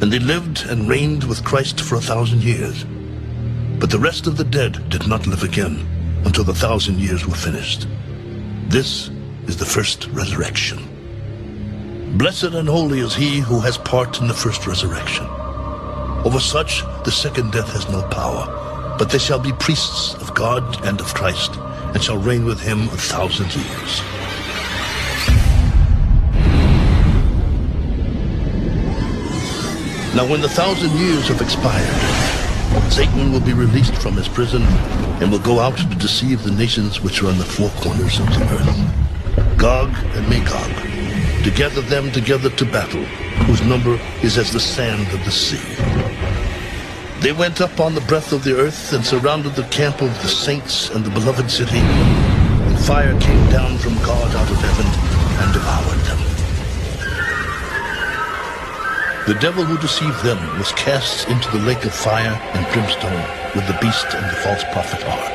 And they lived and reigned with Christ for 1,000 years. But the rest of the dead did not live again until the 1,000 years were finished. This is the first resurrection. Blessed and holy is he who has part in the first resurrection. Over such the second death has no power, but they shall be priests of God and of Christ, and shall reign with him 1,000 years. Now when the 1,000 years have expired, Satan will be released from his prison and will go out to deceive the nations which are on the four corners of the earth, Gog and Magog, to gather them together to battle, whose number is as the sand of the sea. They went up on the breadth of the earth and surrounded the camp of the saints and the beloved city, and fire came down from God out of heaven and devoured them. The devil who deceived them was cast into the lake of fire and brimstone, where the beast and the false prophet are.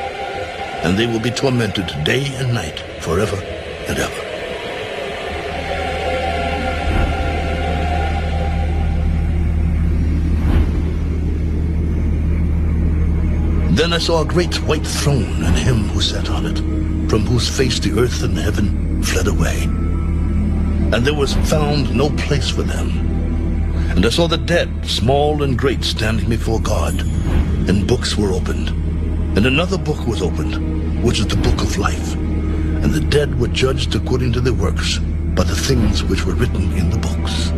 And they will be tormented day and night forever and ever. Then I saw a great white throne and him who sat on it, from whose face the earth and heaven fled away. And there was found no place for them. And I saw the dead, small and great, standing before God, and books were opened. And another book was opened, which is the book of life. And the dead were judged according to their works, by the things which were written in the books.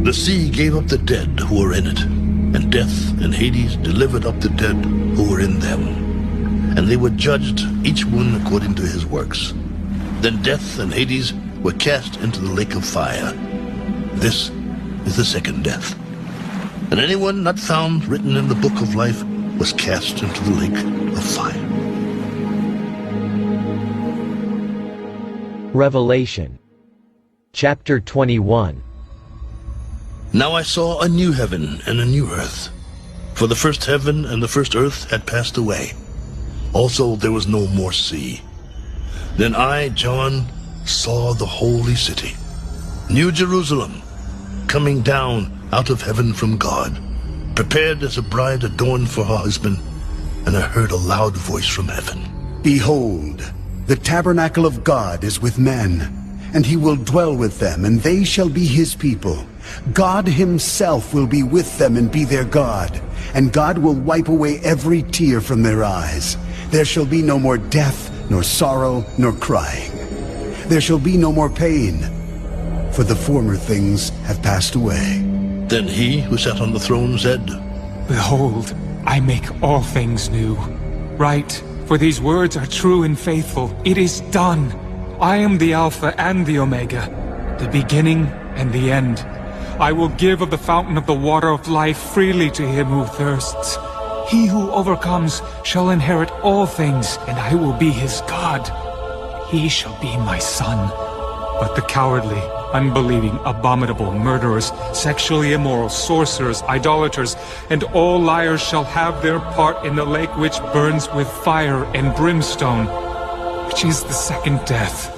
The sea gave up the dead who were in it, and death and Hades delivered up the dead who were in them. And they were judged, each one according to his works. Then death and Hades were cast into the lake of fire. This is the second death. And anyone not found written in the book of life was cast into the lake of fire. Revelation chapter 21. Now I saw a new heaven and a new earth, for the first heaven and the first earth had passed away. Also there was no more sea. Then I, John, saw the holy city, New Jerusalem, coming down out of heaven from God, prepared as a bride adorned for her husband. And I heard a loud voice from heaven. Behold, the tabernacle of God is with men, and he will dwell with them, and they shall be his people. God himself will be with them and be their God, and God will wipe away every tear from their eyes. There shall be no more death, nor sorrow, nor crying. There shall be no more pain, for the former things have passed away. Then he who sat on the throne said, Behold, I make all things new. Write, for these words are true and faithful. It is done. I am the Alpha and the Omega, the beginning and the end. I will give of the fountain of the water of life freely to him who thirsts. He who overcomes shall inherit all things, and I will be his God. He shall be my son. But the cowardly, unbelieving, abominable, murderers, sexually immoral, sorcerers, idolaters, and all liars shall have their part in the lake which burns with fire and brimstone, which is the second death.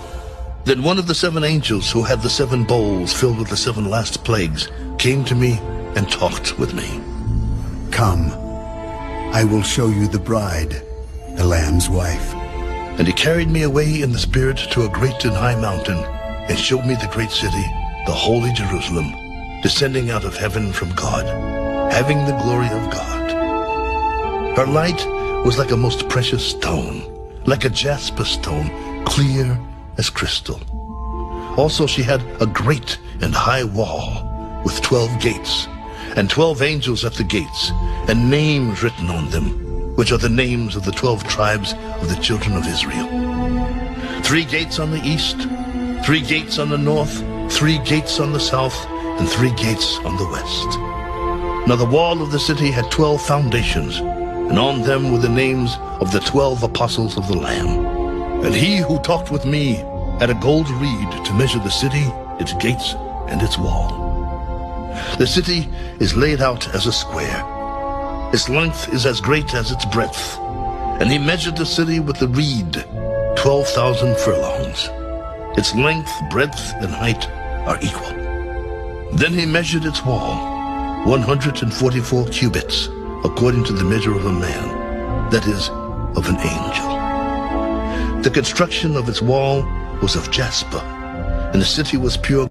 Then one of the 7 angels who had the 7 bowls filled with the 7 last plagues came to me and talked with me. Come, I will show you the bride, the Lamb's wife. And he carried me away in the Spirit to a great and high mountain, and showed me the great city, the holy Jerusalem, descending out of heaven from God, having the glory of God. Her light was like a most precious stone, like a jasper stone, clear as crystal. Also she had a great and high wall with 12 gates, and 12 angels at the gates, and names written on them, which are the names of the 12 tribes of the children of Israel. 3 gates on the east, 3 gates on the north, 3 gates on the south, and 3 gates on the west. Now the wall of the city had 12 foundations, and on them were the names of the 12 apostles of the Lamb. And he who talked with me had a gold reed to measure the city, its gates, and its wall. The city is laid out as a square. Its length is as great as its breadth. And he measured the city with the reed, 12,000 furlongs. Its length, breadth, and height are equal. Then he measured its wall, 144 cubits, according to the measure of a man, that is, of an angel. The construction of its wall was of jasper, and the city was pure